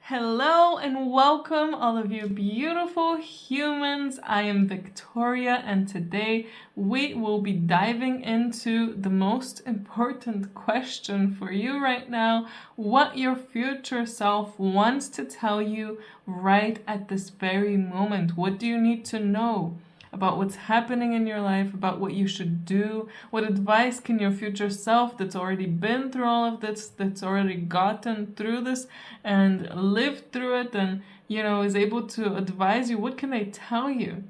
Hello and welcome, all of you beautiful humans. I am Victoria, and today we will be diving into the most important question for you right now: what your future self wants to tell you right at this very moment. What do you need to know about what's happening in your life, about what you should do? What advice can your future self that's already been through all of this, that's already gotten through this and lived through it and, is able to advise you, what can they tell you?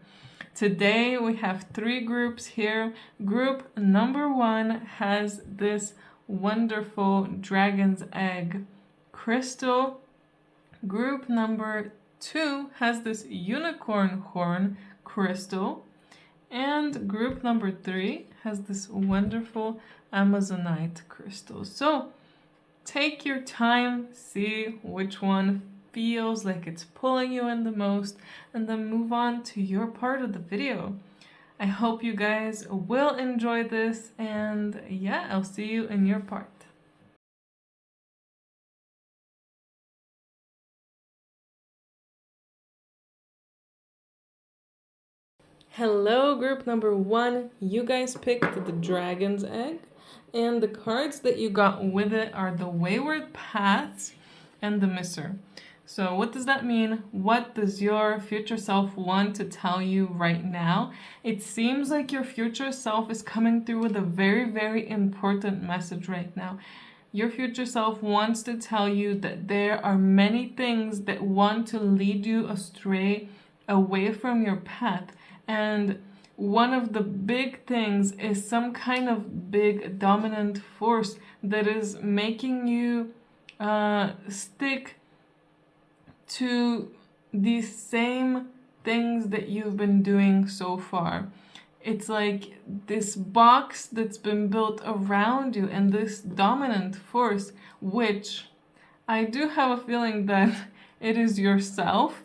Today we have three groups here. Group number 1 has this wonderful dragon's egg crystal. Group number 2 has this unicorn horn crystal, and group number 3 has this wonderful amazonite crystal. So take your time, see which one feels like it's pulling you in the most, and then move on to your part of the video. I hope you guys will enjoy this, and yeah, I'll see you in your part. Hello, group number 1. You guys picked the dragon's egg, and the cards that you got with it are the wayward paths and the misser. So what does that mean? What does your future self want to tell you right now? It seems like your future self is coming through with a very, very important message right now. Your future self wants to tell you that there are many things that want to lead you astray, away from your path. And one of the big things is some kind of big dominant force that is making you stick to the same things that you've been doing so far. It's like this box that's been built around you, and this dominant force, which I do have a feeling that it is yourself.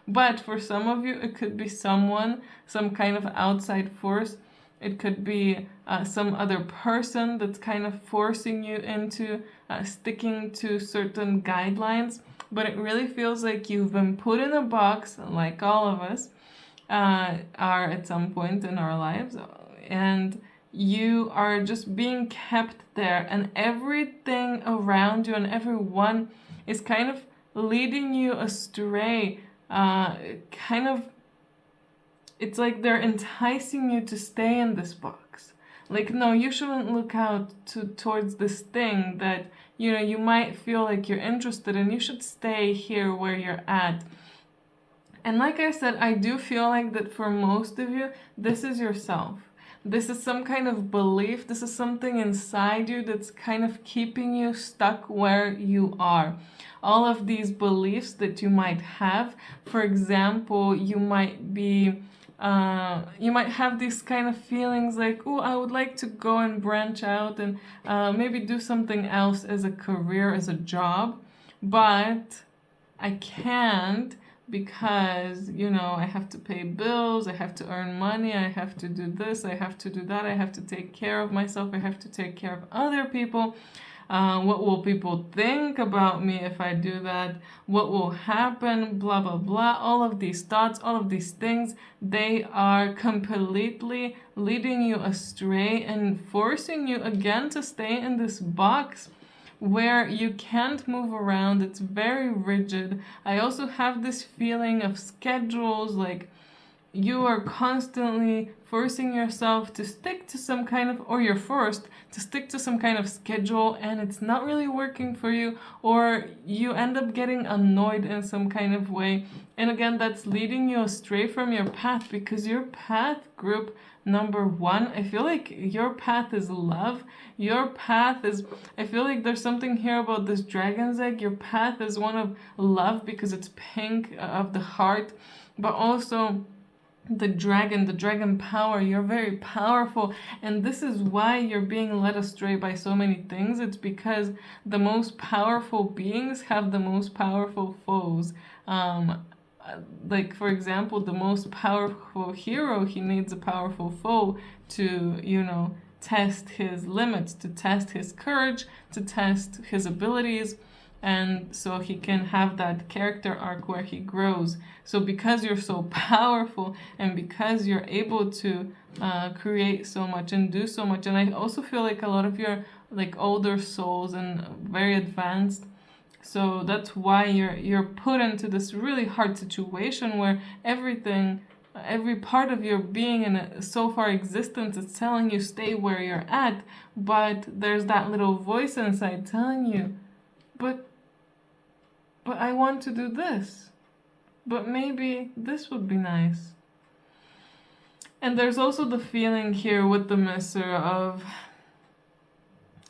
But for some of you, it could be someone, some kind of outside force. It could be some other person that's kind of forcing you into sticking to certain guidelines. But it really feels like you've been put in a box, like all of us are at some point in our lives. And you are just being kept there. And everything around you and everyone is kind of leading you astray. It's like they're enticing you to stay in this box. Like, no, you shouldn't look out towards this thing that, you might feel like you're interested in. You should stay here where you're at. And like I said, I do feel like that for most of you, this is yourself. This is some kind of belief. This is something inside you that's kind of keeping you stuck where you are. All of these beliefs that you might have, for example, you might have these kind of feelings like, oh, I would like to go and branch out and maybe do something else as a career, as a job, but I can't because, I have to pay bills, I have to earn money, I have to do this, I have to do that, I have to take care of myself, I have to take care of other people. What will people think about me if I do that? What will happen? Blah, blah, blah. All of these thoughts, all of these things, they are completely leading you astray and forcing you again to stay in this box where you can't move around. It's very rigid. I also have this feeling of schedules, like you are constantly forcing yourself to stick to some kind of, or you're forced to stick to some kind of schedule, and it's not really working for you, or you end up getting annoyed in some kind of way. And again, that's leading you astray from your path, because your path, group number 1, I feel like your path is love. Your path is, I feel like there's something here about this dragon's egg. Your path is one of love because it's pink, of the heart, but also the dragon power. You're very powerful, and this is why you're being led astray by so many things. It's because the most powerful beings have the most powerful foes. Like, for example, the most powerful hero, he needs a powerful foe to, test his limits, to test his courage, to test his abilities. and so he can have that character arc where he grows. So because you're so powerful and because you're able to create so much and do so much, and I also feel like a lot of your like older souls and very advanced, so that's why you're put into this really hard situation where everything, every part of your being and so far existence is telling you stay where you're at, but there's that little voice inside telling you, but I want to do this. But maybe this would be nice. And there's also the feeling here with the Mister of,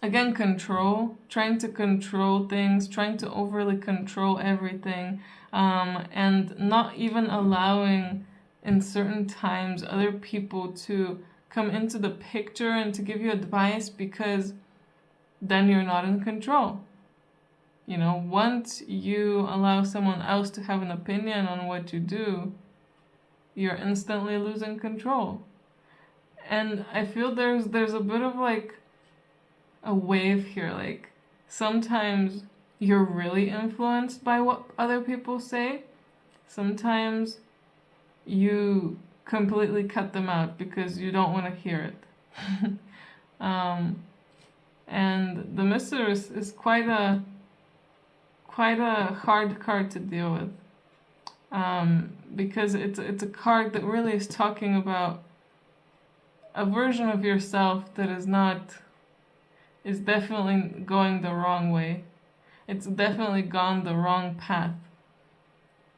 again, control, trying to control things, trying to overly control everything, and not even allowing in certain times other people to come into the picture and to give you advice, because then you're not in control. You know, once you allow someone else to have an opinion on what you do, you're instantly losing control. And I feel there's a bit of like a wave here. Like sometimes you're really influenced by what other people say. Sometimes you completely cut them out because you don't want to hear it. And the Mister is quite a hard card to deal with, because it's a card that really is talking about a version of yourself that is definitely going the wrong way. It's definitely gone the wrong path.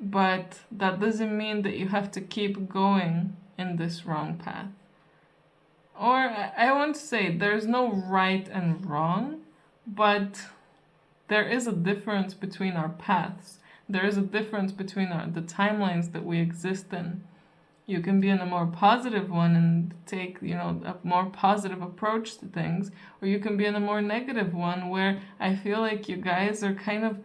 But that doesn't mean that you have to keep going in this wrong path. Or I want to say there's no right and wrong, but there is a difference between our paths. There is a difference between the timelines that we exist in. You can be in a more positive one and take, a more positive approach to things, or you can be in a more negative one where I feel like you guys are kind of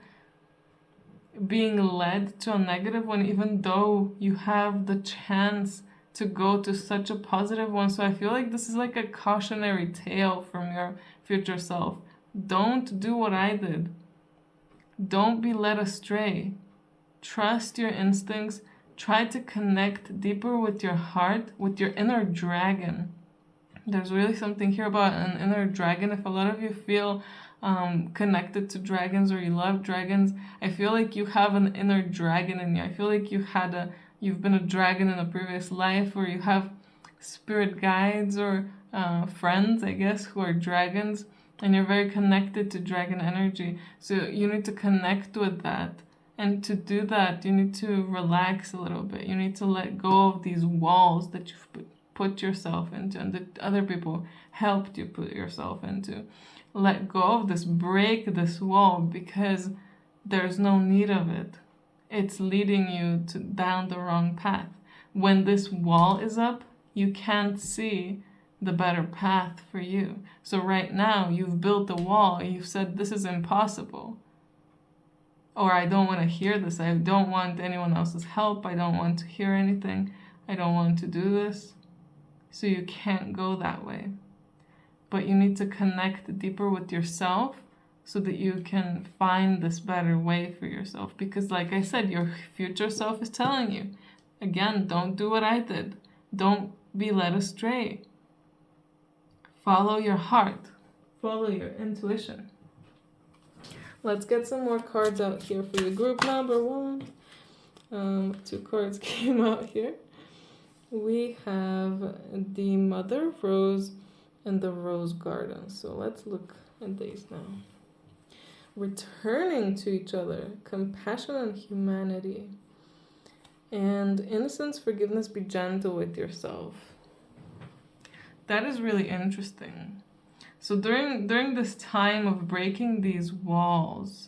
being led to a negative one, even though you have the chance to go to such a positive one. So I feel like this is like a cautionary tale from your future self. Don't do what I did. Don't be led astray. Trust your instincts. Try to connect deeper with your heart, with your inner dragon. There's really something here about an inner dragon. If a lot of you feel connected to dragons or you love dragons, I feel like you have an inner dragon in you. I feel like you've been a dragon in a previous life, or you have spirit guides or friends, I guess, who are dragons, and you're very connected to dragon energy. So you need to connect with that. And to do that, you need to relax a little bit. You need to let go of these walls that you've put yourself into and that other people helped you put yourself into. Let go of this, break this wall, because there's no need of it. It's leading you down the wrong path. When this wall is up, you can't see the better path for you. So right now, you've built the wall. You've said, this is impossible. Or I don't want to hear this. I don't want anyone else's help. I don't want to hear anything. I don't want to do this. So you can't go that way. But you need to connect deeper with yourself so that you can find this better way for yourself. Because like I said, your future self is telling you, again, don't do what I did. Don't be led astray. Follow your heart. Follow your intuition. Let's get some more cards out here for you. Group number 1. 2 cards came out here. We have the Mother Rose and the Rose Garden. So let's look at these now. Returning to each other, compassion and humanity. And innocence, forgiveness, be gentle with yourself. That is really interesting. So during this time of breaking these walls,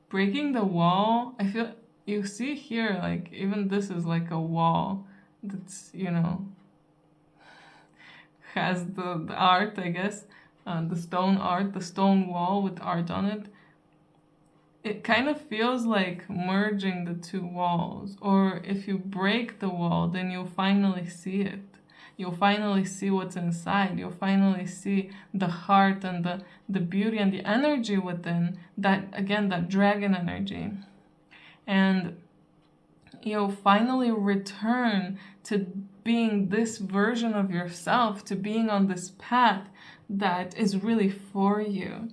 breaking the wall, I feel you see here, like even this is like a wall that's, has the art, I guess, the stone art, the stone wall with art on it. It kind of feels like merging the two walls, or if you break the wall, then you'll finally see it. You'll finally see what's inside. You'll finally see the heart and the beauty and the energy within that, again, that dragon energy. And you'll finally return to being this version of yourself, to being on this path that is really for you.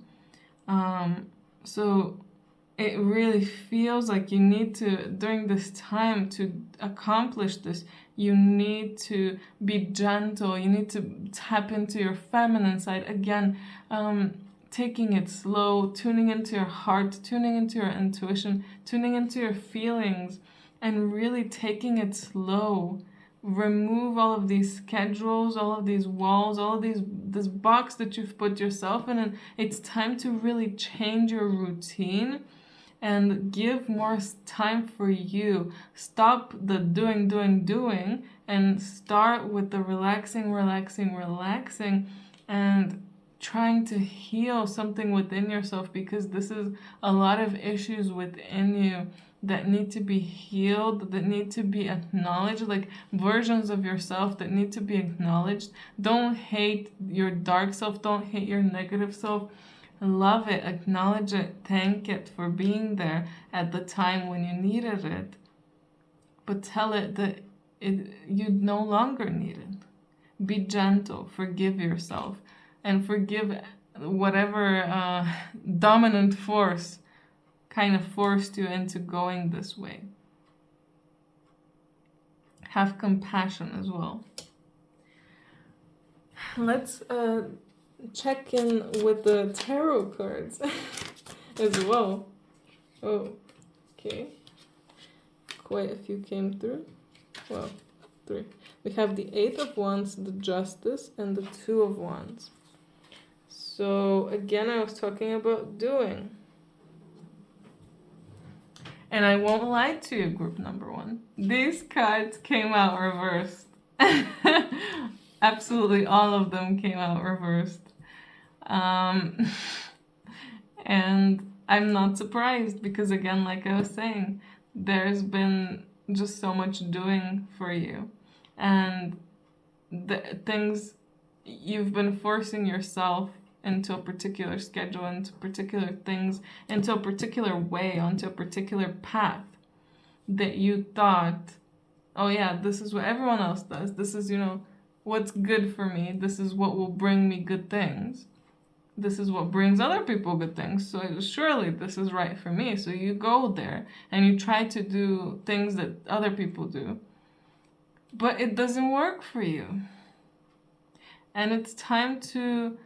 So it really feels like you need to, during this time, to accomplish this, you need to be gentle. You need to tap into your feminine side. Again, taking it slow, tuning into your heart, tuning into your intuition, tuning into your feelings, and really taking it slow. Remove all of these schedules, all of these walls, all of this box that you've put yourself in, and it's time to really change your routine and give more time for you. Stop the doing, and start with the relaxing, and trying to heal something within yourself, because this is a lot of issues within you that need to be healed, that need to be acknowledged, like versions of yourself that need to be acknowledged. Don't hate your dark self, don't hate your negative self. Love it, acknowledge it, thank it for being there at the time when you needed it. But tell it that you no longer need it. Be gentle, forgive yourself, and forgive whatever dominant force kind of forced you into going this way. Have compassion as well. Let's check in with the tarot cards as well. Oh, okay. Quite a few came through. Well, 3. We have the 8 of Wands, the Justice, and the 2 of Wands. So again, I was talking about doing. And I won't lie to you, group number 1. These cards came out reversed. Absolutely all of them came out reversed. And I'm not surprised, because again, like I was saying, there's been just so much doing for you. And the things you've been forcing yourself into a particular schedule, into particular things, into a particular way, onto a particular path that you thought, oh yeah, this is what everyone else does. This is, what's good for me. This is what will bring me good things. This is what brings other people good things. So surely this is right for me. So you go there and you try to do things that other people do. But it doesn't work for you. And it's time to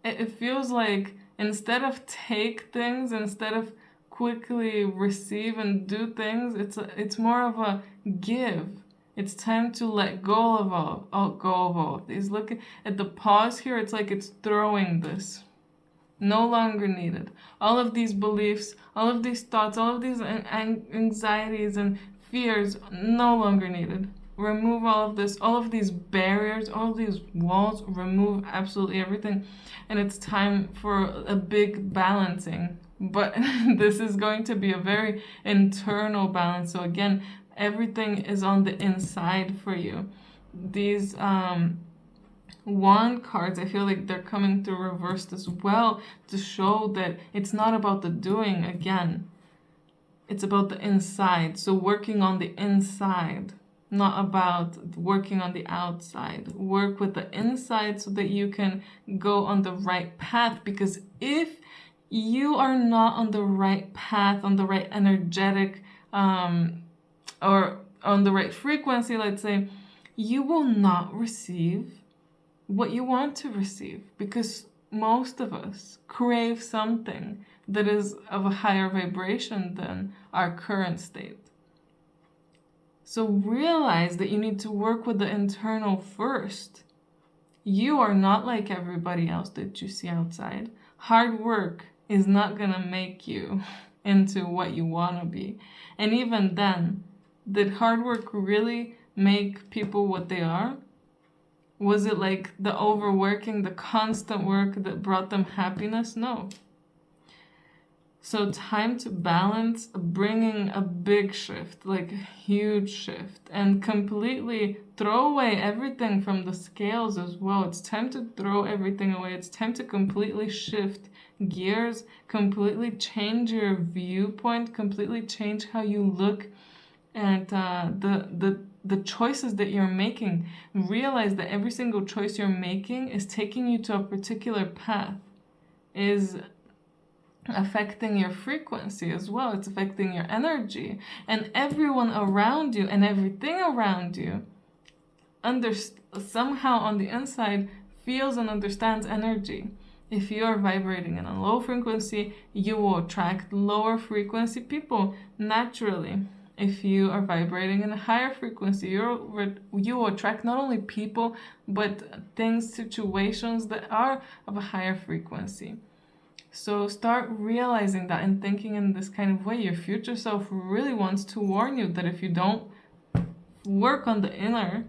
it feels like instead of take things, instead of quickly receive and do things, it's more of a give. It's time to let go of all of these. Look at the pause here. It's like it's throwing this. No longer needed. All of these beliefs, all of these thoughts, all of these anxieties and fears, no longer needed. Remove all of this, all of these barriers, all of these walls, remove absolutely everything. And it's time for a big balancing. But this is going to be a very internal balance. So again, everything is on the inside for you. These wand cards, I feel like they're coming through reversed as well, to show that it's not about the doing again. It's about the inside. So working on the inside. Not about working on the outside. Work with the inside so that you can go on the right path. Because if you are not on the right path, on the right energetic, or on the right frequency, let's say, you will not receive what you want to receive. Because most of us crave something that is of a higher vibration than our current state. So realize that you need to work with the internal first. You are not like everybody else that you see outside. Hard work is not going to make you into what you want to be. And even then, did hard work really make people what they are? Was it like the overworking, the constant work that brought them happiness? No. So time to balance, bringing a big shift, like a huge shift, and completely throw away everything from the scales as well. It's time to throw everything away. It's time to completely shift gears, completely change your viewpoint, completely change how you look at the choices that you're making. Realize that every single choice you're making is taking you to a particular path, is affecting your frequency as well. It's affecting your energy, and everyone around you and everything around you somehow on the inside feels and understands energy. If you are vibrating in a low frequency, you will attract lower frequency people naturally. If you are vibrating in a higher frequency, you will attract not only people, but things, situations that are of a higher frequency. So start realizing that and thinking in this kind of way. Your future self really wants to warn you that if you don't work on the inner,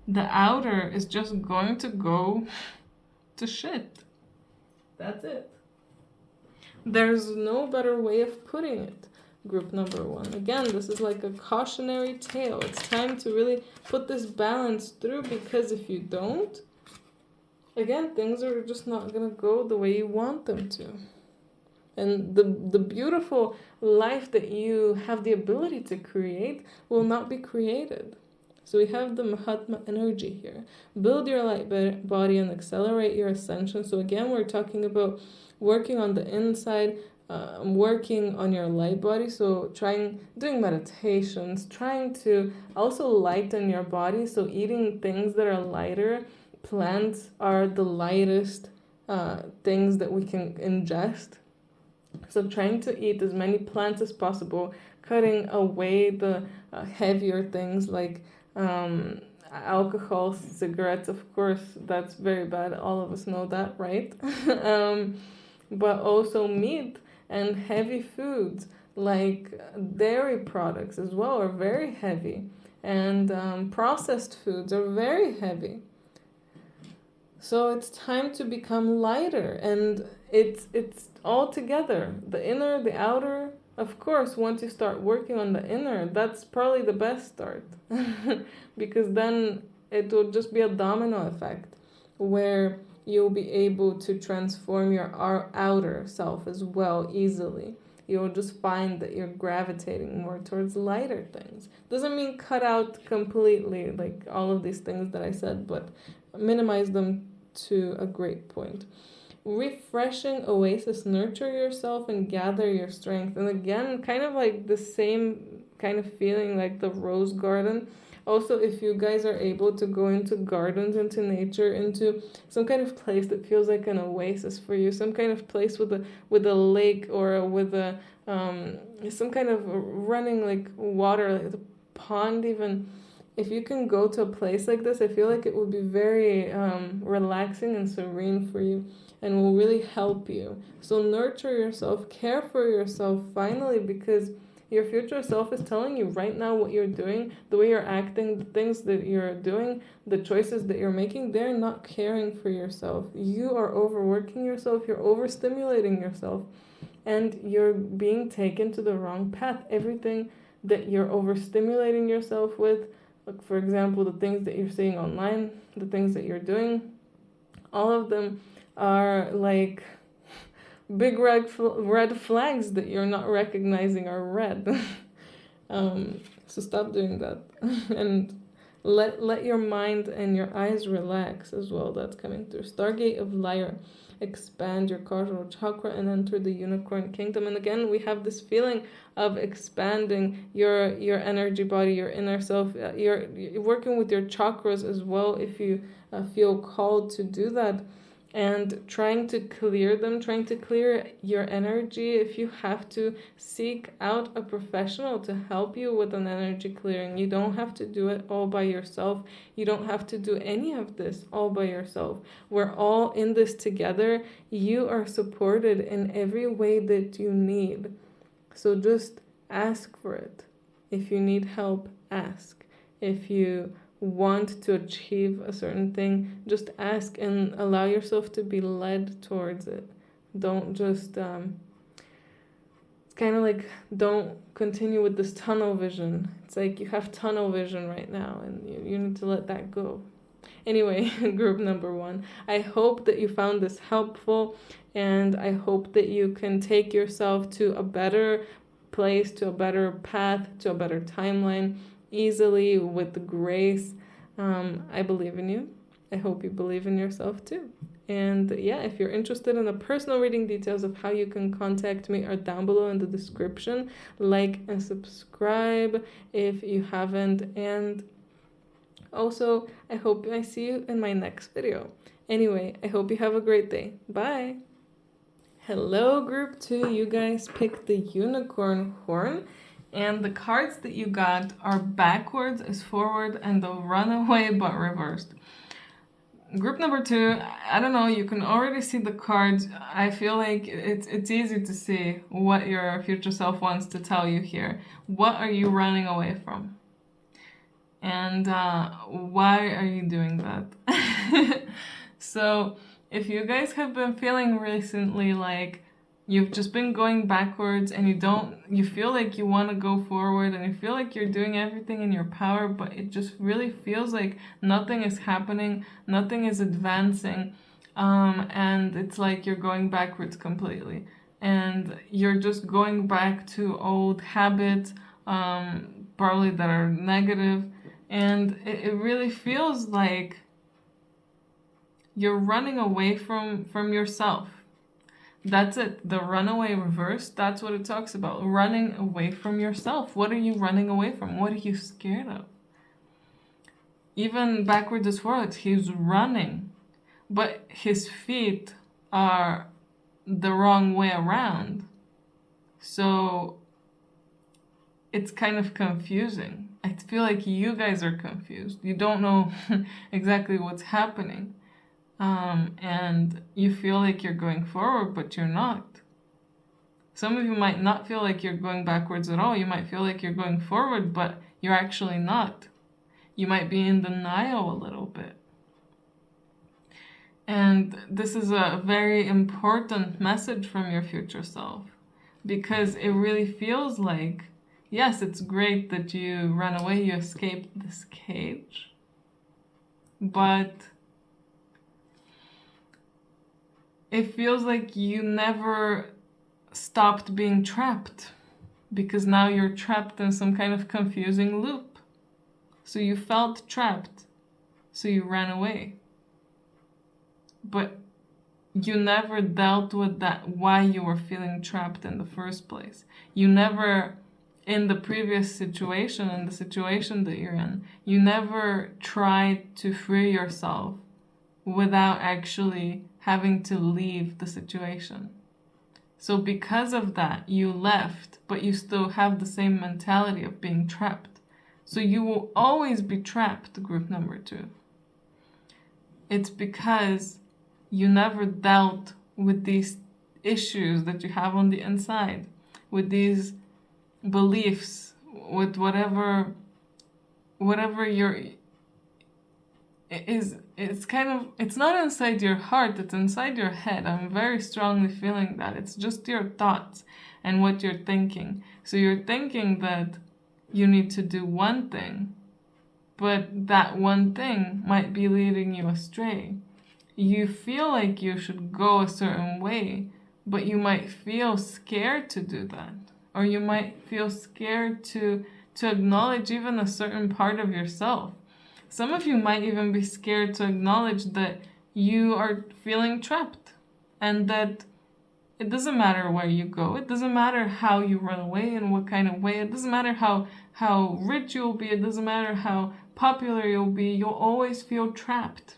the outer is just going to go to shit. That's it. There's no better way of putting it. Group number one. Again, this is like a cautionary tale. It's time to really put this balance through, because if you don't, again, things are just not going to go the way you want them to. And the beautiful life that you have the ability to create will not be created. So we have the Mahatma energy here. Build your light body and accelerate your ascension. So again, we're talking about working on the inside, working on your light body. So doing meditations, trying to also lighten your body. So eating things that are lighter. Plants are the lightest things that we can ingest. So trying to eat as many plants as possible, cutting away the heavier things like alcohol, cigarettes, of course, that's very bad. All of us know that, right? But also meat and heavy foods like dairy products as well are very heavy. And processed foods are very heavy. So it's time to become lighter, and it's all together. The inner, the outer. Of course, once you start working on the inner, that's probably the best start. Because then it will just be a domino effect where you'll be able to transform your outer self as well easily. You'll just find that you're gravitating more towards lighter things. Doesn't mean cut out completely like all of these things that I said, but minimize them to a great point. Refreshing oasis, nurture yourself and gather your strength. And again, kind of like the same kind of feeling like the rose garden. Also, if you guys are able to go into gardens, into nature, into some kind of place that feels like an oasis for you, some kind of place with a lake or with a some kind of running like water, like a pond even. If you can go to a place like this, I feel like it would be very relaxing and serene for you, and will really help you. So nurture yourself, care for yourself finally, because your future self is telling you right now what you're doing, the way you're acting, the things that you're doing, the choices that you're making, they're not caring for yourself. You are overworking yourself, you're overstimulating yourself, and you're being taken to the wrong path. Everything that you're overstimulating yourself with, like for example, the things that you're seeing online, the things that you're doing, all of them are like big red flags that you're not recognizing are red. So stop doing that. And let your mind and your eyes relax as well. That's coming through. Stargate of Lyre. Expand your causal chakra and enter the unicorn kingdom. And again, we have this feeling of expanding your energy body, your inner self. You're working with your chakras as well if you feel called to do that. And trying to clear them, trying to clear your energy. If you have to, seek out a professional to help you with an energy clearing. You don't have to do it all by yourself. You don't have to do any of this all by yourself. We're all in this together. You are supported in every way that you need. So just ask for it. If you need help, ask. If you want to achieve a certain thing, just ask and allow yourself to be led towards it. Don't just it's kind of like, don't continue with this tunnel vision. It's like you have tunnel vision right now, and you need to let that go. Anyway, group number 1, I hope that you found this helpful, and I hope that you can take yourself to a better place, to a better path, to a better timeline, easily, with grace. I believe in you. I hope you believe in yourself too. And yeah, if you're interested in the personal reading, details of how you can contact me are down below in the description. Like and subscribe if you haven't. And also, I hope I see you in my next video. Anyway, I hope you have a great day. Bye! Hello, group 2. You guys picked the unicorn horn. And the cards that you got are backwards is forward and the runaway but reversed. Group number 2, I don't know, you can already see the cards. I feel like it's easy to see what your future self wants to tell you here. What are you running away from? And why are you doing that? So, if you guys have been feeling recently like you've just been going backwards and you feel like you want to go forward and you feel like you're doing everything in your power, but it just really feels like nothing is happening, nothing is advancing, and it's like you're going backwards completely. And you're just going back to old habits, probably that are negative, and it really feels like you're running away from yourself. That's it. The runaway reverse, that's what it talks about. Running away from yourself. What are you running away from? What are you scared of? Even backwards is forward. He's running, but his feet are the wrong way around. So it's kind of confusing. I feel like you guys are confused. You don't know exactly what's happening. And you feel like you're going forward, but you're not. Some of you might not feel like you're going backwards at all. You might feel like you're going forward, but you're actually not. You might be in denial a little bit. And this is a very important message from your future self, because it really feels like, yes, it's great that you ran away, you escaped this cage, but it feels like you never stopped being trapped, because now you're trapped in some kind of confusing loop. So you felt trapped, so you ran away. But you never dealt with that, why you were feeling trapped in the first place. You never, in the previous situation, in the situation that you're in, you never tried to free yourself without actually having to leave the situation. So because of that, you left, but you still have the same mentality of being trapped. So you will always be trapped, group number 2. It's because you never dealt with these issues that you have on the inside, with these beliefs, with whatever you're it's kind of, it's not inside your heart, it's inside your head. I'm very strongly feeling that. It's just your thoughts and what you're thinking. So you're thinking that you need to do one thing, but that one thing might be leading you astray. You feel like you should go a certain way, but you might feel scared to do that. Or you might feel scared to acknowledge even a certain part of yourself. Some of you might even be scared to acknowledge that you are feeling trapped, and that it doesn't matter where you go. It doesn't matter how you run away, in what kind of way. It doesn't matter how rich you'll be. It doesn't matter how popular you'll be. You'll always feel trapped.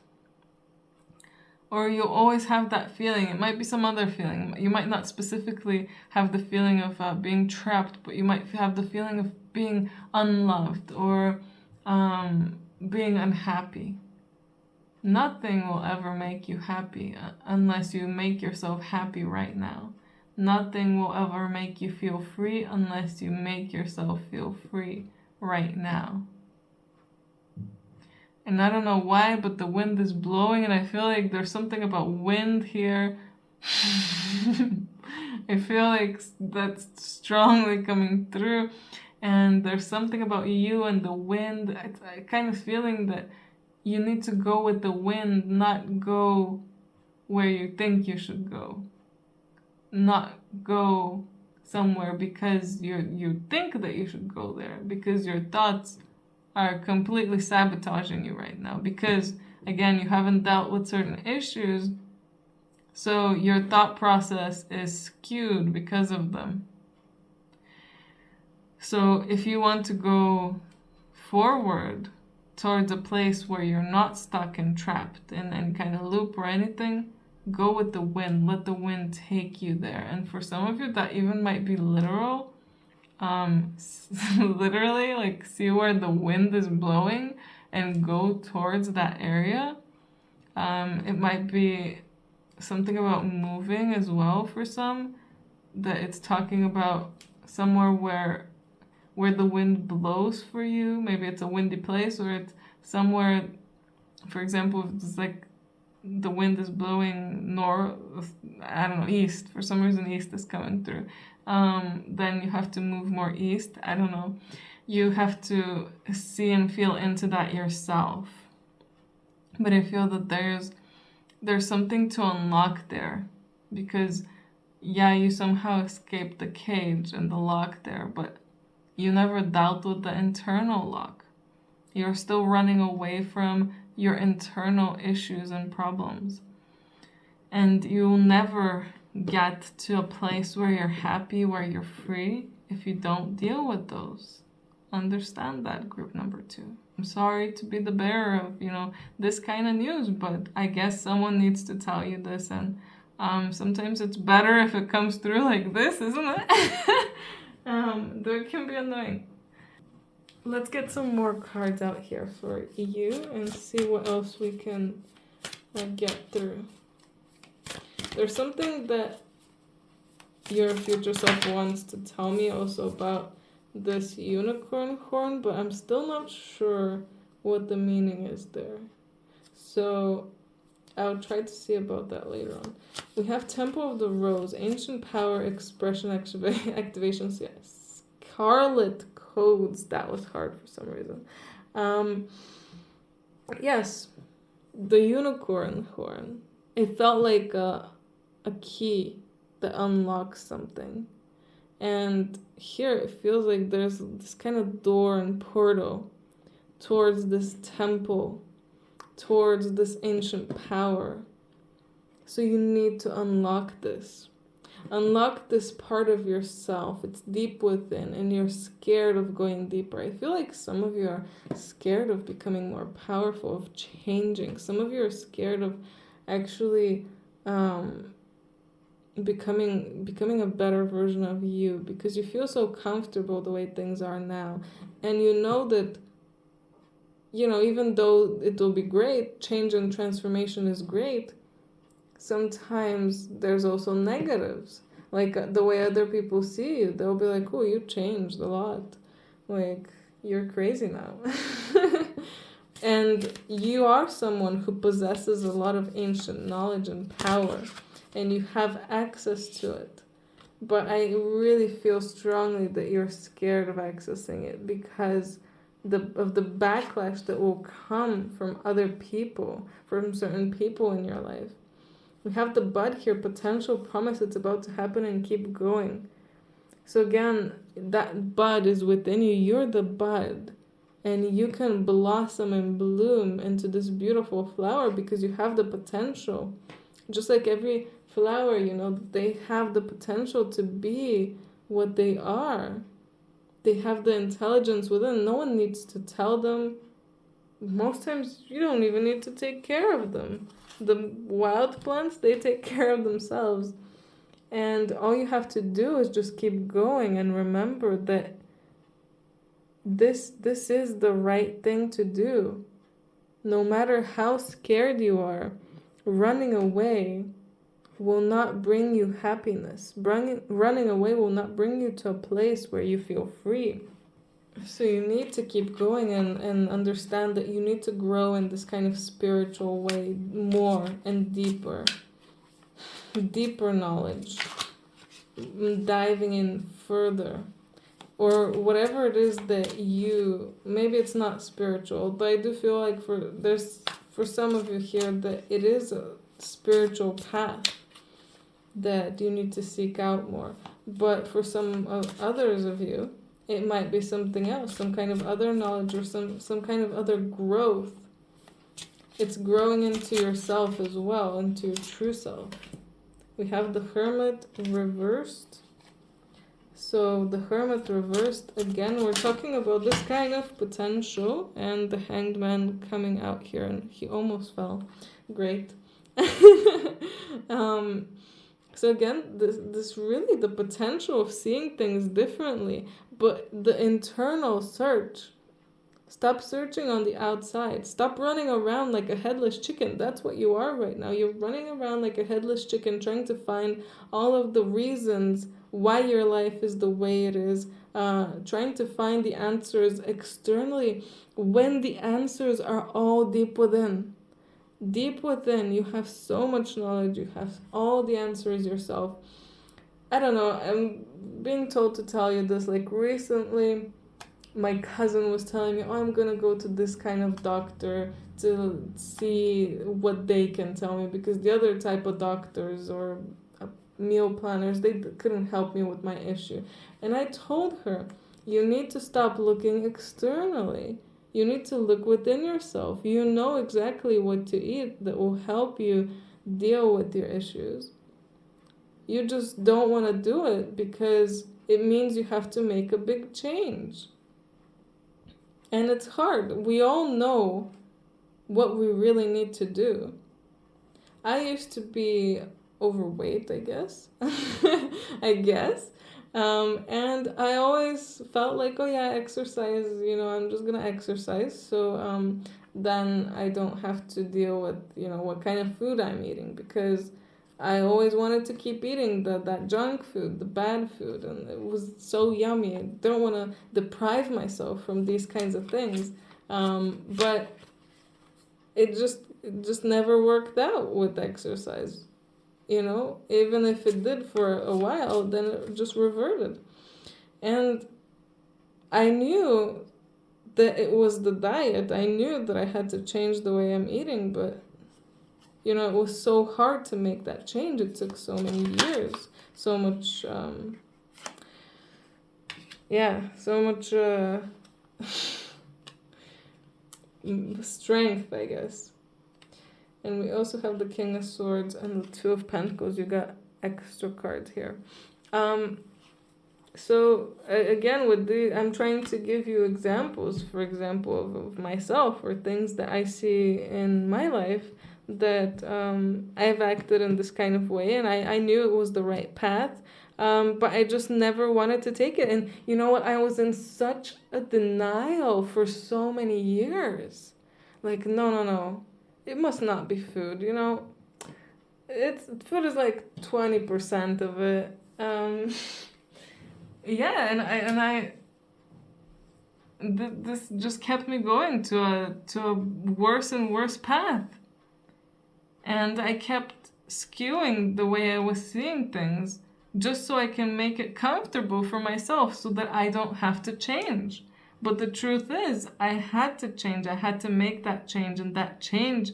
Or you'll always have that feeling. It might be some other feeling. You might not specifically have the feeling of being trapped, but you might have the feeling of being unloved, or being unhappy. Nothing will ever make you happy unless you make yourself happy right now. Nothing will ever make you feel free unless you make yourself feel free right now. And I don't know why, but the wind is blowing and I feel like there's something about wind here. I feel like that's strongly coming through. And there's something about you and the wind. I kind of feeling that you need to go with the wind, not go where you think you should go. Not go somewhere because you think that you should go there, because your thoughts are completely sabotaging you right now, because again you haven't dealt with certain issues, so your thought process is skewed because of them. So if you want to go forward towards a place where you're not stuck and trapped in any kind of loop or anything, go with the wind. Let the wind take you there. And for some of you, that even might be literal. Literally, like, see where the wind is blowing and go towards that area. It might be something about moving as well for some, that it's talking about somewhere where the wind blows for you. Maybe it's a windy place, or it's somewhere, for example, if it's like the wind is blowing north, I don't know, east. For some reason, east is coming through. Then you have to move more east. I don't know. You have to see and feel into that yourself. But I feel that there's something to unlock there, because yeah, you somehow escaped the cage and the lock there, but you never dealt with the internal lock. You're still running away from your internal issues and problems. And you'll never get to a place where you're happy, where you're free, if you don't deal with those. Understand that, group number 2. I'm sorry to be the bearer of, this kind of news, but I guess someone needs to tell you this, and sometimes it's better if it comes through like this, isn't it? Though it can be annoying. Let's get some more cards out here for you and see what else we can get through. There's something that your future self wants to tell me also about this unicorn horn, but I'm still not sure what the meaning is there. So I'll try to see about that later on. We have Temple of the Rose, Ancient Power, Expression, Activations, yes. Scarlet Codes, that was hard for some reason. Yes, the unicorn horn. It felt like a key that unlocks something. And here it feels like there's this kind of door and portal towards this temple, towards this ancient power. So you need to unlock this. Unlock this part of yourself. It's deep within, and you're scared of going deeper. I feel like some of you are scared of becoming more powerful, of changing. Some of you are scared of actually becoming a better version of you, because you feel so comfortable the way things are now. And you know that, even though it will be great, change and transformation is great, sometimes there's also negatives. Like the way other people see you, they'll be like, oh, you changed a lot. Like, you're crazy now. And you are someone who possesses a lot of ancient knowledge and power, and you have access to it. But I really feel strongly that you're scared of accessing it because of the backlash that will come from other people, from certain people in your life. We have the bud here, potential, promise, it's about to happen, and keep going. So again, that bud is within you. You're the bud. And you can blossom and bloom into this beautiful flower because you have the potential. Just like every flower, they have the potential to be what they are. They have the intelligence within. No one needs to tell them. Most times, you don't even need to take care of them. The wild plants, they take care of themselves. And all you have to do is just keep going and remember that this is the right thing to do. No matter how scared you are, running away will not bring you happiness. Running away will not bring you to a place where you feel free. So you need to keep going and understand that you need to grow in this kind of spiritual way more and deeper. Deeper knowledge. diving in further, or whatever it is that maybe it's not spiritual, but I do feel like for some of you here that it is a spiritual path that you need to seek out more. But for some of others of you, it might be something else, some kind of other knowledge, or some kind of other growth. It's growing into yourself as well, into your true self. We have the Hermit reversed. So the Hermit reversed, again, we're talking about this kind of potential, and the Hanged Man coming out here, and he almost fell. Great. So again, this really the potential of seeing things differently, but the internal search. Stop searching on the outside. Stop running around like a headless chicken. That's what you are right now. You're running around like a headless chicken, trying to find all of the reasons why your life is the way it is, trying to find the answers externally when the answers are all deep within. Deep within, you have so much knowledge, you have all the answers yourself. I don't know, I'm being told to tell you this. Like recently, my cousin was telling me, oh, I'm gonna go to this kind of doctor to see what they can tell me, because the other type of doctors or meal planners, they couldn't help me with my issue. And I told her, you need to stop looking externally. You need to look within yourself. You know exactly what to eat that will help you deal with your issues. You just don't want to do it because it means you have to make a big change. And it's hard. We all know what we really need to do. I used to be overweight, I guess. And I always felt like, oh yeah, exercise, I'm just gonna exercise. So then I don't have to deal with, what kind of food I'm eating, because I always wanted to keep eating that junk food, the bad food, and it was so yummy. I don't want to deprive myself from these kinds of things. But it just never worked out with exercise. Even if it did for a while, then it just reverted. And I knew that it was the diet. I knew that I had to change the way I'm eating, but it was so hard to make that change. It took so many years, so much, so much strength, I guess. And we also have the King of Swords and the Two of Pentacles. You got extra cards here. So again, I'm trying to give you examples, for example, of myself, or things that I see in my life that I've acted in this kind of way, and I knew it was the right path, but I just never wanted to take it. And you know what? I was in such a denial for so many years. Like, no. It must not be food, food is like 20% of it. This just kept me going to a worse and worse path. And I kept skewing the way I was seeing things just so I can make it comfortable for myself, so that I don't have to change. But the truth is, I had to change. I had to make that change, and that change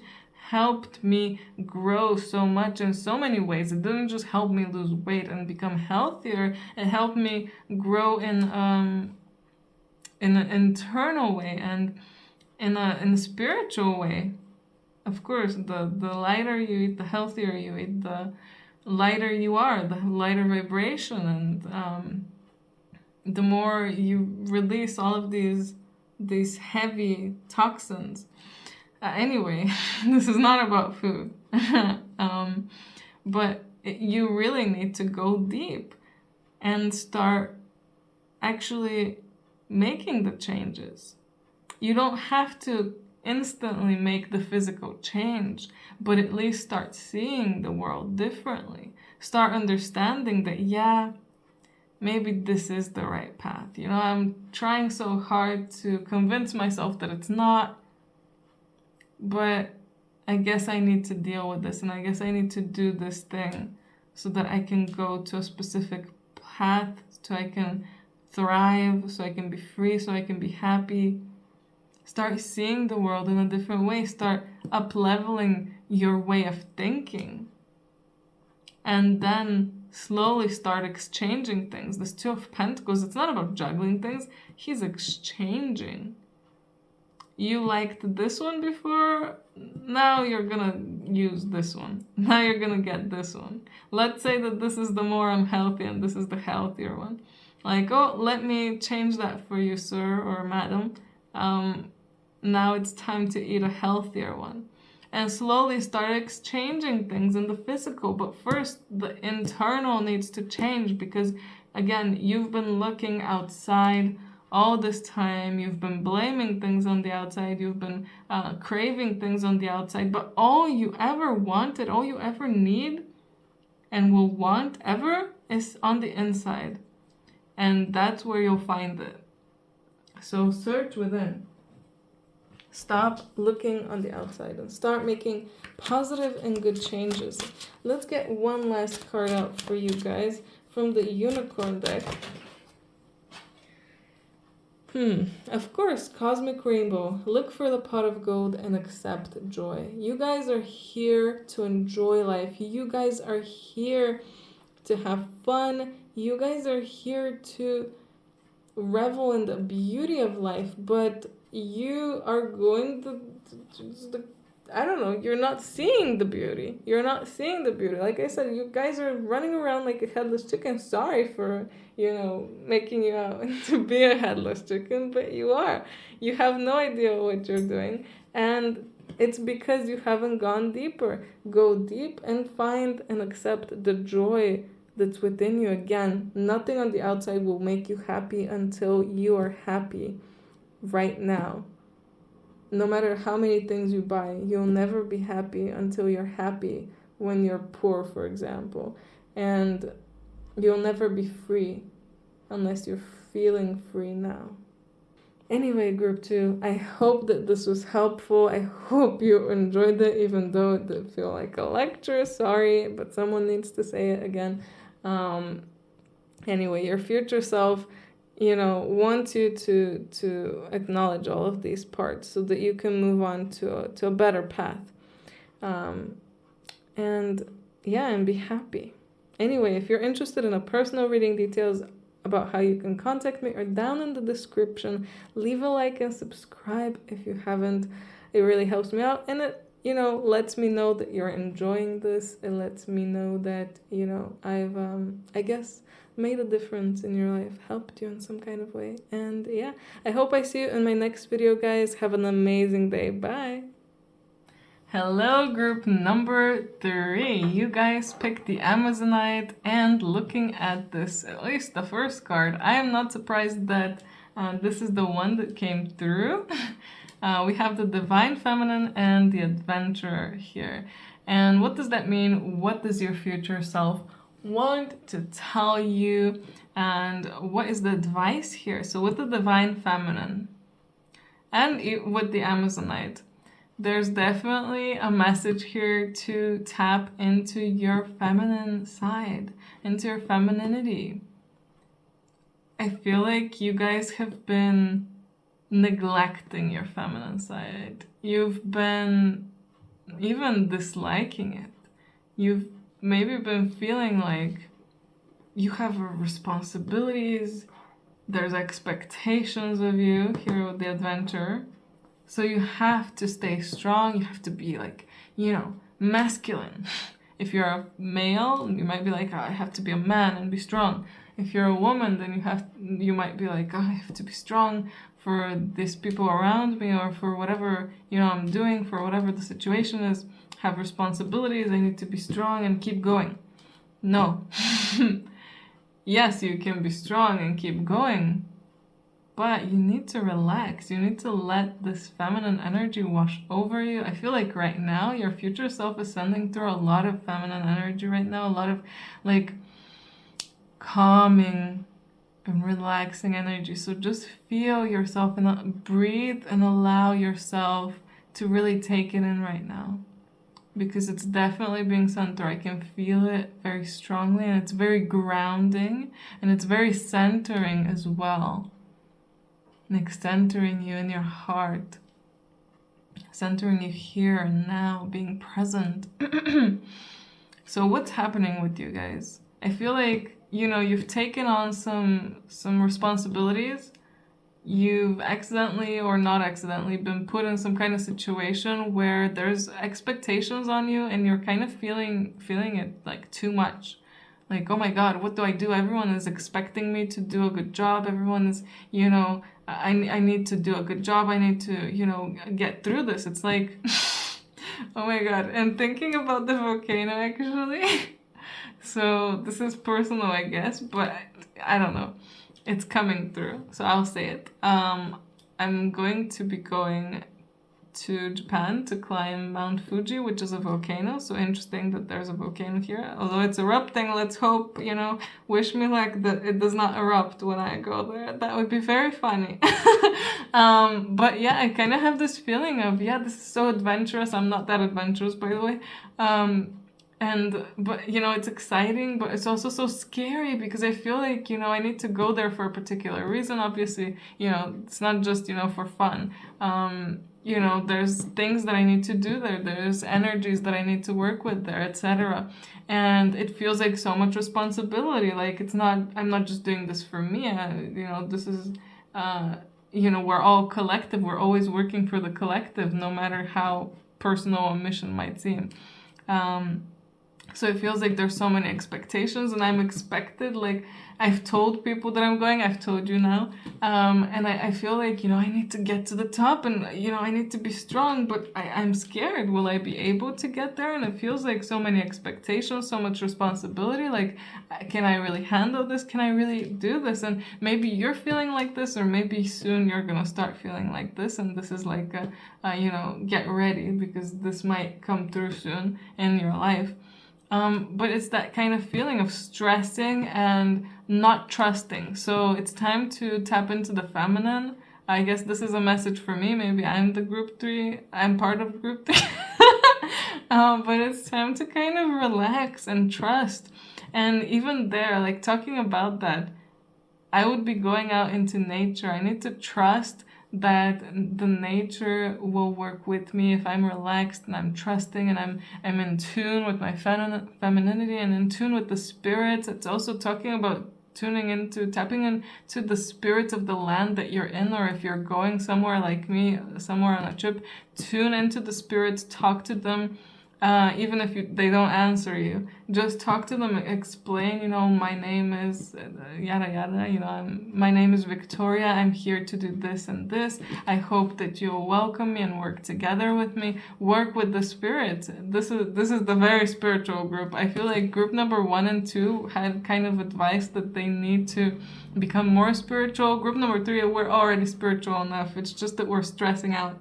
helped me grow so much in so many ways. It didn't just help me lose weight and become healthier. It helped me grow in an internal way and in a spiritual way. Of course, the lighter you eat, the healthier you eat, the lighter you are, the lighter vibration, and the more you release all of these heavy toxins. Anyway, this is not about food. But you really need to go deep and start actually making the changes. You don't have to instantly make the physical change, but at least start seeing the world differently. Start understanding that, maybe this is the right path. I'm trying so hard to convince myself that it's not, but I guess I need to deal with this, and I guess I need to do this thing so that I can go to a specific path, so I can thrive, so I can be free, so I can be happy. Start seeing the world in a different way. Start up-leveling your way of thinking. And then slowly start exchanging things. This Two of Pentacles, it's not about juggling things. He's exchanging. You liked this one before, now you're gonna use this one. Now you're gonna get this one. Let's say that this is the more unhealthy and this is the healthier one. Like, oh, let me change that for you, sir or madam. Now it's time to eat a healthier one. And slowly start exchanging things in the physical. But first, the internal needs to change because, again, you've been looking outside all this time. You've been blaming things on the outside. You've been craving things on the outside. But all you ever wanted, all you ever need and will want ever is on the inside. And that's where you'll find it. So search within. Stop looking on the outside and start making positive and good changes. Let's get one last card out for you guys from the Unicorn deck. Of course, Cosmic Rainbow. Look for the pot of gold and accept joy. You guys are here to enjoy life. You guys are here to have fun. You guys are here to revel in the beauty of life, but you are going to I don't know, you're not seeing the beauty. You're not seeing the beauty. Like I said, you guys are running around like a headless chicken. Sorry for, making you out to be a headless chicken, but you are. You have no idea what you're doing. And it's because you haven't gone deeper. Go deep and find and accept the joy that's within you. Again, nothing on the outside will make you happy until you are happy right now. No matter how many things you buy, you'll never be happy until you're happy when you're poor, for example. And you'll never be free unless you're feeling free now. Anyway, group 2, I hope that this was helpful. I hope you enjoyed it, even though it did feel like a lecture. Sorry, but someone needs to say it again. Anyway, your future self, wants you to acknowledge all of these parts so that you can move on to a better path. And be happy. Anyway, if you're interested in a personal reading, details about how you can contact me are down in the description. Leave a like and subscribe if you haven't. It really helps me out, and it lets me know that you're enjoying this. It lets me know that I've I guess made a difference in your life, helped you in some kind of way. And I hope I see you in my next video, guys. Have an amazing day. Bye. Hello, group number 3. You guys picked the Amazonite, and looking at this, at least the first card, I am not surprised that this is the one that came through. We have the Divine Feminine and the Adventurer here. And what does that mean? What does your future self want to tell you? And what is the advice here? So with the Divine Feminine and with the Amazonite, there's definitely a message here to tap into your feminine side, into your femininity. I feel like you guys have been neglecting your feminine side. You've been even disliking it. You've maybe been feeling like you have responsibilities, there's expectations of you here with the Adventurer. So you have to stay strong. You have to be like, masculine. If you're a male, you might be like, oh, I have to be a man and be strong. If you're a woman, then you might be like, oh, I have to be strong for these people around me, or for whatever, I'm doing, for whatever the situation is. Have responsibilities. I need to be strong and keep going. No. Yes, you can be strong and keep going, but you need to relax. You need to let this feminine energy wash over you. I feel like right now your future self is sending through a lot of feminine energy right now, a lot of like calming and relaxing energy. So just feel yourself and breathe and allow yourself to really take it in right now. because it's definitely being sent through. I can feel it very strongly, and it's very grounding, and it's very centering as well. Like centering you in your heart, centering you here and now, being present. So what's happening with you guys? I feel like, you've taken on some responsibilities. You've accidentally or not accidentally been put in some kind of situation where there's expectations on you, and you're kind of feeling it like too much. Like, oh my God, what do I do? Everyone is expecting me to do a good job. Everyone is, I need to do a good job. I need to, get through this. It's like, oh my God. And thinking about the volcano, actually. So this is personal, I guess, but I don't know. It's coming through, so I'll say it. I'm going to be going to Japan to climb Mount Fuji, which is a volcano. So interesting that there's a volcano here. Although it's erupting, let's hope, wish me luck that it does not erupt when I go there. That would be very funny. But yeah, I kind of have this feeling of, this is so adventurous. I'm not that adventurous, by the way. But it's exciting, but it's also so scary because I feel like, I need to go there for a particular reason. Obviously, it's not just, for fun. There's things that I need to do there. There's energies that I need to work with there, etc. And it feels like so much responsibility. Like I'm not just doing this for me. This is, we're all collective. We're always working for the collective, no matter how personal a mission might seem. So it feels like there's so many expectations, and I'm expected. Like, I've told people that I'm going, I've told you now. And I feel like, I need to get to the top, and, I need to be strong, but I'm scared. Will I be able to get there? And it feels like so many expectations, so much responsibility. Like, can I really handle this? Can I really do this? And maybe you're feeling like this, or maybe soon you're going to start feeling like this. And this is like, get ready, because this might come through soon in your life. But it's that kind of feeling of stressing and not trusting. So it's time to tap into the feminine. I guess this is a message for me. Maybe I'm the group 3. I'm part of group 3. But it's time to kind of relax and trust. And even there, like talking about that, I would be going out into nature. I need to trust that the nature will work with me if I'm relaxed and I'm trusting and I'm in tune with my femininity and in tune with the spirits. It's also talking about tapping into the spirits of the land that you're in, or if you're going somewhere like me, somewhere on a trip, tune into the spirits, talk to them. Even if they don't answer you, just talk to them, explain, my name is yada yada, my name is Victoria, I'm here to do this and this. I hope that you'll welcome me and work together with me, work with the spirits. This is the very spiritual group. I feel like group number 1 and 2 had kind of advice that they need to become more spiritual. Group number 3, we're already spiritual enough. It's just that we're stressing out.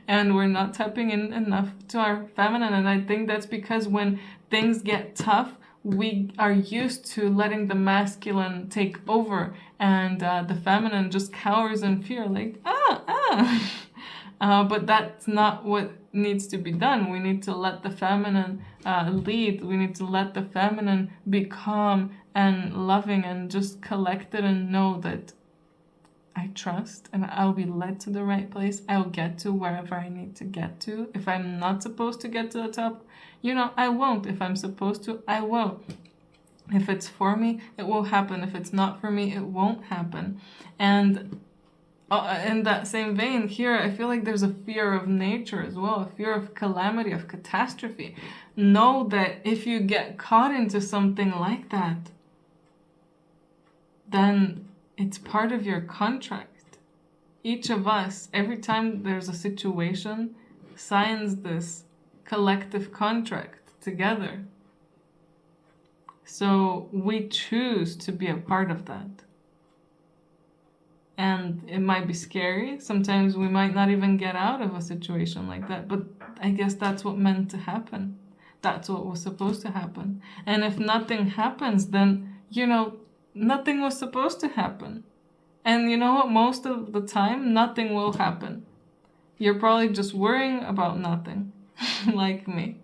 And we're not tapping in enough to our feminine. And I think that's because when things get tough, we are used to letting the masculine take over, and the feminine just cowers in fear, like, but that's not what needs to be done. We need to let the feminine lead. We need to let the feminine be calm and loving and just collected and know that I trust and I'll be led to the right place. I'll get to wherever I need to get to. If I'm not supposed to get to the top, I won't. If I'm supposed to, I will. If it's for me, it will happen. If it's not for me, it won't happen. And in that same vein here, I feel like there's a fear of nature as well, a fear of calamity, of catastrophe. Know that if you get caught into something like that, then it's part of your contract. Each of us, every time there's a situation, signs this collective contract together. So we choose to be a part of that. And it might be scary. Sometimes we might not even get out of a situation like that. But I guess that's what meant to happen. That's what was supposed to happen. And if nothing happens, then, nothing was supposed to happen. And you know what? Most of the time, nothing will happen. You're probably just worrying about nothing. like me.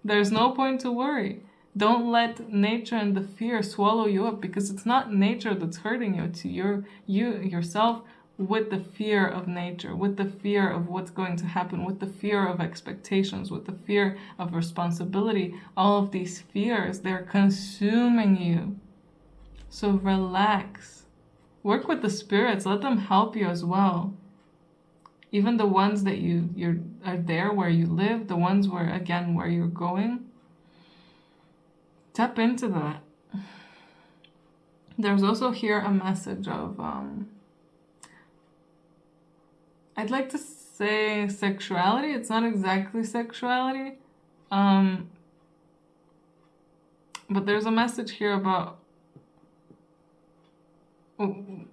There's no point to worry. Don't let nature and the fear swallow you up, because it's not nature that's hurting you. It's you yourself, with the fear of nature, with the fear of what's going to happen, with the fear of expectations, with the fear of responsibility. All of these fears, they're consuming you. So relax. Work with the spirits. Let them help you as well. Even the ones that you are there where you live, the ones where you're going. Tap into that. There's also here a message of I'd like to say sexuality. It's not exactly sexuality. But there's a message here about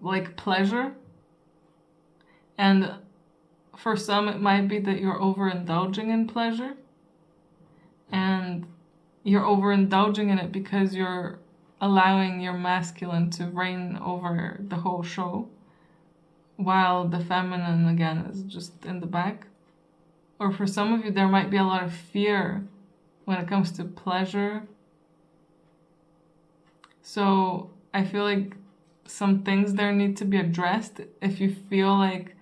like pleasure. And for some, it might be that you're overindulging in pleasure. And you're overindulging in it because you're allowing your masculine to reign over the whole show, while the feminine, again, is just in the back. Or for some of you, there might be a lot of fear when it comes to pleasure. So I feel like some things there need to be addressed. If you feel like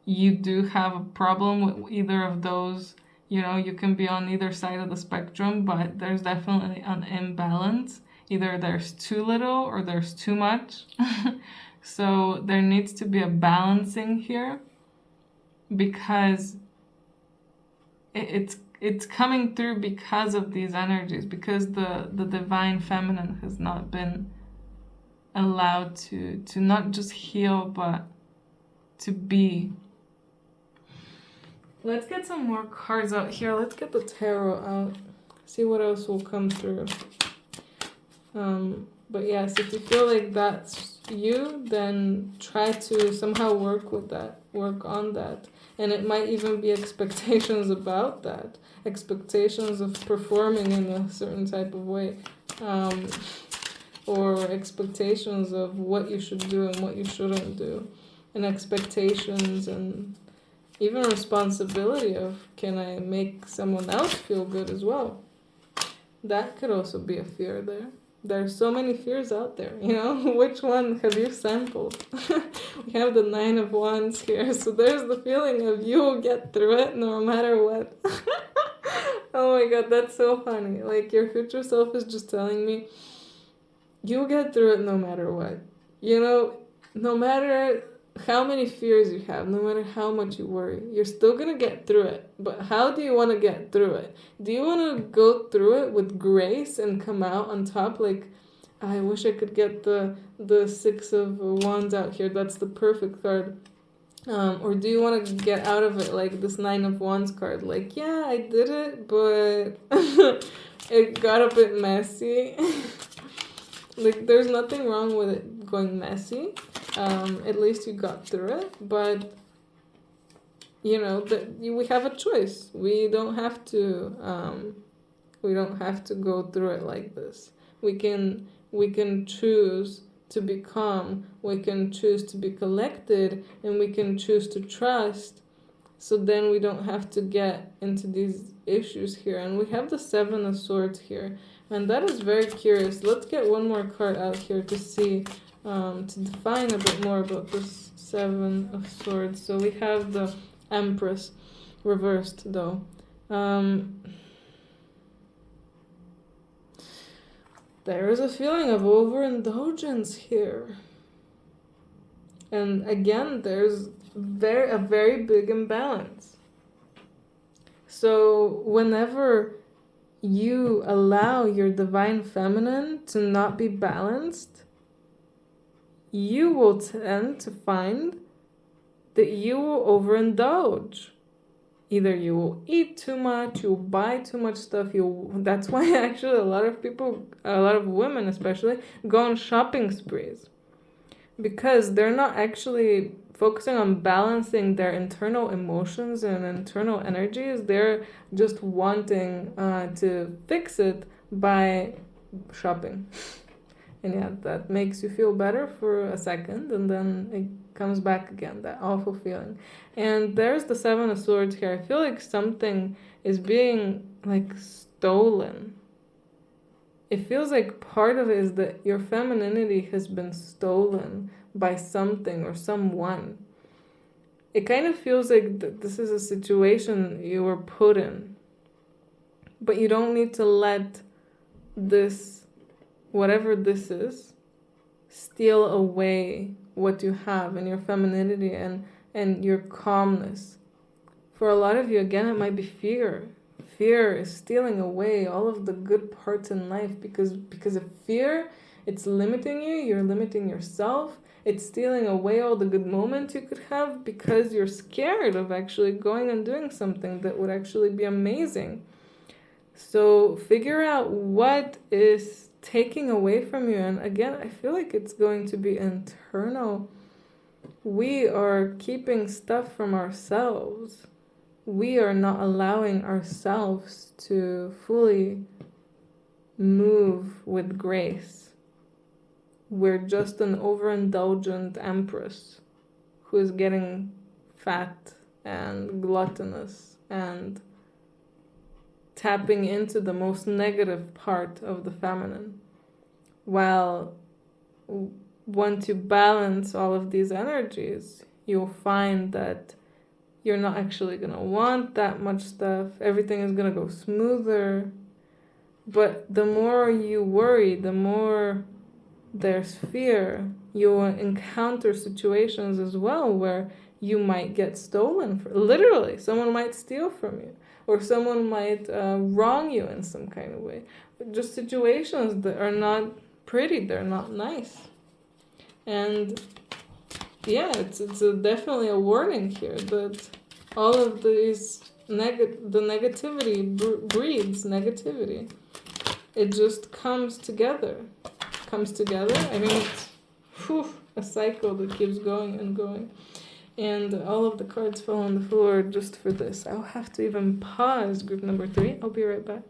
you do have a problem with either of those, you can be on either side of the spectrum, but there's definitely an imbalance. Either there's too little or there's too much. So there needs to be a balancing here, because it's coming through because of these energies, because the divine feminine has not been allowed to not just heal, but to be. Let's get some more cards out here. Let's get the tarot out. See what else will come through. But yes, if you feel like that's you, then try to somehow work with that, work on that. And it might even be expectations about that, expectations of performing in a certain type of way, or expectations of what you should do and what you shouldn't do, and expectations and even responsibility of, can I make someone else feel good as well? That could also be a fear there. There's so many fears out there, Which one have you sampled? We have the 9 of Wands here, so there's the feeling of you will get through it no matter what. Oh my god, that's so funny. Like, your future self is just telling me, you'll get through it no matter what. No matter how many fears you have, no matter how much you worry, you're still gonna get through it. But how do you want to get through it? Do you want to go through it with grace and come out on top? Like, I wish I could get the 6 of Wands out here. That's the perfect card. Or do you want to get out of it like this 9 of Wands card? Like, yeah, I did it, but it got a bit messy. Like, there's nothing wrong with it going messy. At least you got through it, but we have a choice. We don't have to go through it like this. We can choose to be calm, we can choose to be collected, and we can choose to trust. So then we don't have to get into these issues here. And we have the 7 of Swords here, and that is very curious. Let's get one more card out here to see, to define a bit more about this 7 of Swords. So we have the Empress reversed, though. There is a feeling of overindulgence here. And again, there's a very big imbalance. So whenever you allow your divine feminine to not be balanced, you will tend to find that you will overindulge. Either you will eat too much, you'll buy too much stuff. That's why actually a lot of women especially, go on shopping sprees. Because they're not actually focusing on balancing their internal emotions and internal energies. They're just wanting to fix it by shopping. And yeah, that makes you feel better for a second, and then comes back again, that awful feeling. And there's the Seven of Swords here. I feel like something is being like stolen. It feels like part of it is that your femininity has been stolen by something or someone. It kind of feels like this is a situation you were put in, but you don't need to let this, whatever this is, steal away what you have and your femininity and your calmness. For a lot of you, again, it might be fear. Fear is stealing away all of the good parts in life because of fear. It's limiting you. You're limiting yourself. It's stealing away all the good moments you could have because you're scared of actually going and doing something that would actually be amazing. So figure out what is taking away from you. And again, I feel like it's going to be internal. We are keeping stuff from ourselves. We are not allowing ourselves to fully move with grace. We're just an overindulgent empress who is getting fat and gluttonous and tapping into the most negative part of the feminine. While once you balance all of these energies, you'll find that you're not actually going to want that much stuff. Everything is going to go smoother. But the more you worry, the more there's fear. You'll encounter situations as well where you might get stolen. Literally, someone might steal from you. Or someone might wrong you in some kind of way. Just situations that are not pretty. They're not nice. And yeah, it's definitely a warning here that all of these the negativity breeds negativity. It just comes together. I mean, it's a cycle that keeps going and going. And all of the cards fall on the floor just for this. I'll have to even pause group number 3. I'll be right back.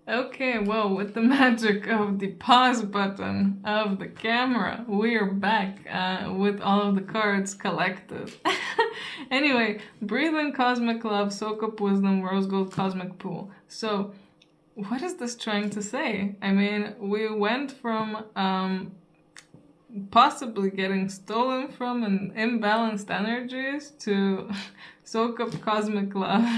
Okay, well, with the magic of the pause button of the camera, we are back with all of the cards collected. Anyway, breathe in cosmic love, soak up wisdom, rose gold cosmic pool. So, what is this trying to say? I mean, we went from possibly getting stolen from and imbalanced energies to soak up cosmic love.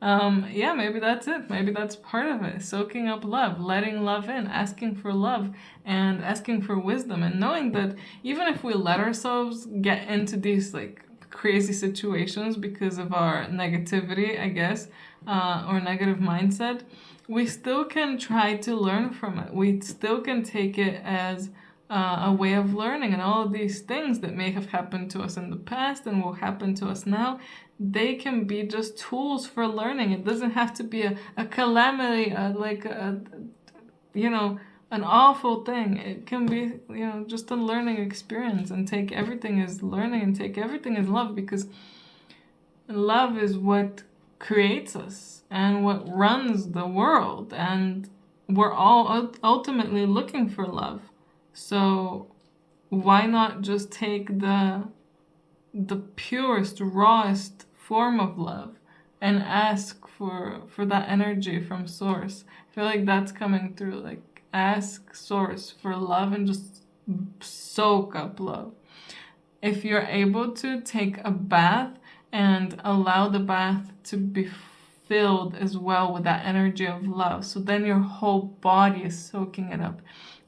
Yeah, maybe that's it. Maybe that's part of it. Soaking up love, letting love in, asking for love and asking for wisdom, and knowing that even if we let ourselves get into these like crazy situations because of our negativity, I guess, or negative mindset, we still can try to learn from it. We still can take it as a way of learning, and all of these things that may have happened to us in the past and will happen to us now, they can be just tools for learning. It doesn't have to be a calamity, an awful thing. It can be, just a learning experience, and take everything as learning and take everything as love, because love is what creates us and what runs the world, and we're all ultimately looking for love. So why not just take the purest, rawest form of love and ask for that energy from source? I feel like that's coming through. Like, ask source for love and just soak up love. If you're able to, take a bath and allow the bath to be filled as well with that energy of love. So then your whole body is soaking it up.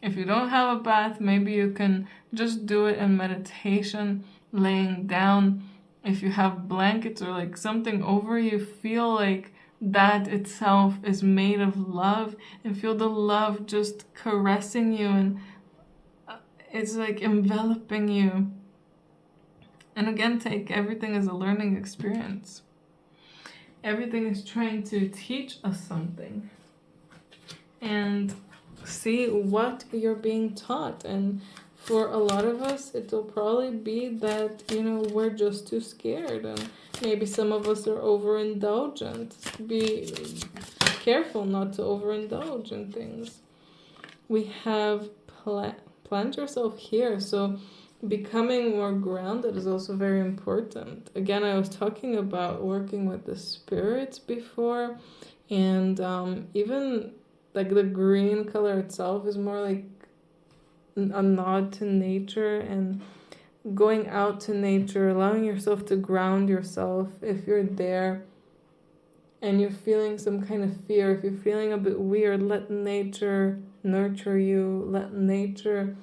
If you don't have a bath, maybe you can just do it in meditation, laying down. If you have blankets or like something over you, feel like that itself is made of love, and feel the love just caressing you, and it's like enveloping you. And again, take everything as a learning experience. Everything is trying to teach us something. And see what you're being taught. And for a lot of us, it'll probably be that, we're just too scared. And maybe some of us are overindulgent. Be careful not to overindulge in things. We have plant yourself here. So becoming more grounded is also very important. Again, I was talking about working with the spirits before, and even like the green color itself is more like a nod to nature and going out to nature, allowing yourself to ground yourself. If you're there and you're feeling some kind of fear, if you're feeling a bit weird, let nature nurture you, let nature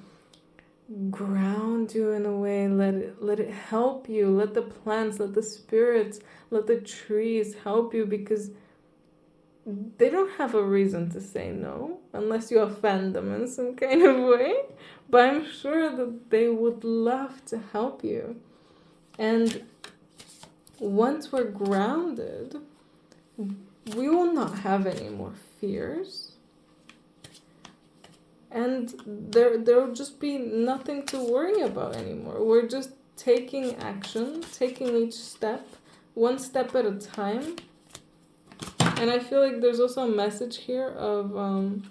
ground you in a way, let it help you, let the plants, let the spirits, let the trees help you, because they don't have a reason to say no unless you offend them in some kind of way, but I'm sure that they would love to help you. And once we're grounded, we will not have any more fears, and there'll just be nothing to worry about anymore. We're just taking action, taking each step, one step at a time. And I feel like there's also a message here of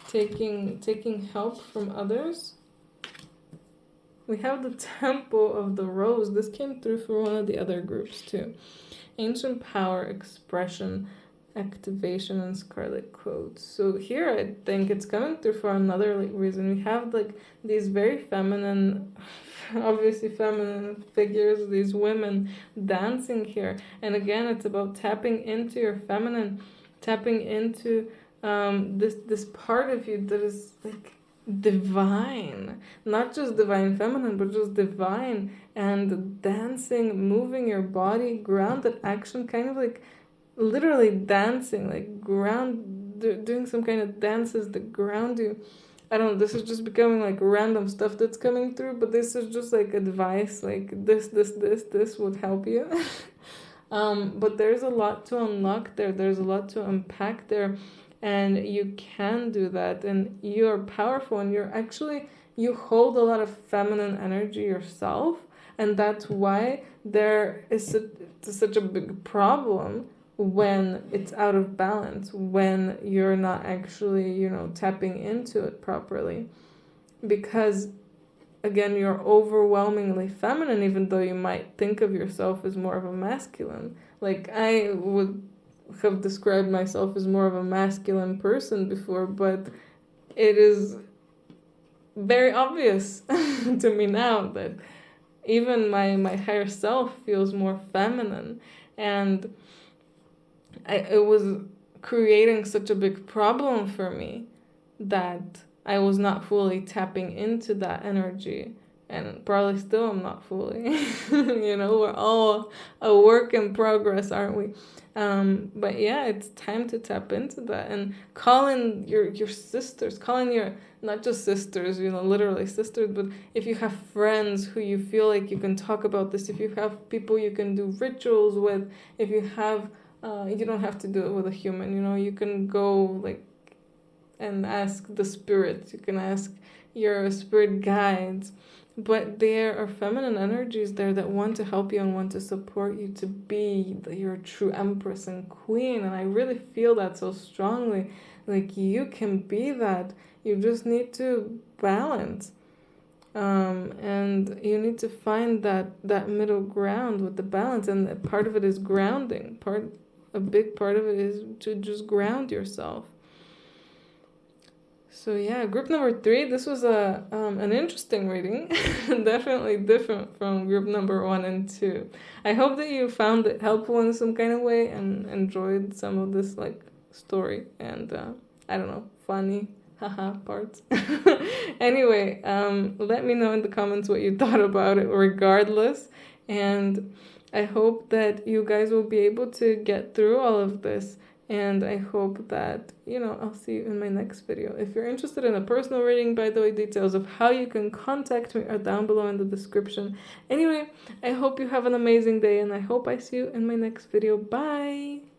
taking help from others. We have the Temple of the Rose. This came through for one of the other groups too. Ancient power, expression, activation, and scarlet quotes. So here I think it's coming through for another reason. We have like these very feminine, obviously feminine figures, these women dancing here. And again, it's about tapping into your feminine, tapping into this part of you that is like divine, not just divine feminine, but just divine, and dancing, moving your body, grounded action, kind of like literally dancing, like doing some kind of dances that ground you. I don't know, this is just becoming like random stuff that's coming through, but this is just like advice, like this would help you. But there's a lot to unlock there, there's a lot to unpack there, and you can do that, and you're powerful, and you hold a lot of feminine energy yourself, and that's why there is such a big problem when it's out of balance, when you're not actually, tapping into it properly. Because again, you're overwhelmingly feminine, even though you might think of yourself as more of a masculine. Like I would have described myself as more of a masculine person before, but it is very obvious to me now that even my higher self feels more feminine, and it was creating such a big problem for me that I was not fully tapping into that energy, and probably still I'm not fully. We're all a work in progress, aren't we? But yeah, it's time to tap into that and call in your sisters, call in your, not just sisters, literally sisters, but if you have friends who you feel like you can talk about this, if you have people you can do rituals with, if you have, you don't have to do it with a human, you can go like and ask the spirits, you can ask your spirit guides, but there are feminine energies there that want to help you and want to support you to be your true empress and queen. And I really feel that so strongly, like you can be that, you just need to balance, and you need to find that middle ground with the balance, and part of it is grounding, a big part of it is to just ground yourself. So yeah, group number 3, this was an interesting reading, definitely different from group number 1 and 2. I hope that you found it helpful in some kind of way and enjoyed some of this like story and I don't know, funny haha parts. Anyway, let me know in the comments what you thought about it regardless, and I hope that you guys will be able to get through all of this. And I hope that, I'll see you in my next video. If you're interested in a personal reading, by the way, details of how you can contact me are down below in the description. Anyway, I hope you have an amazing day, and I hope I see you in my next video. Bye!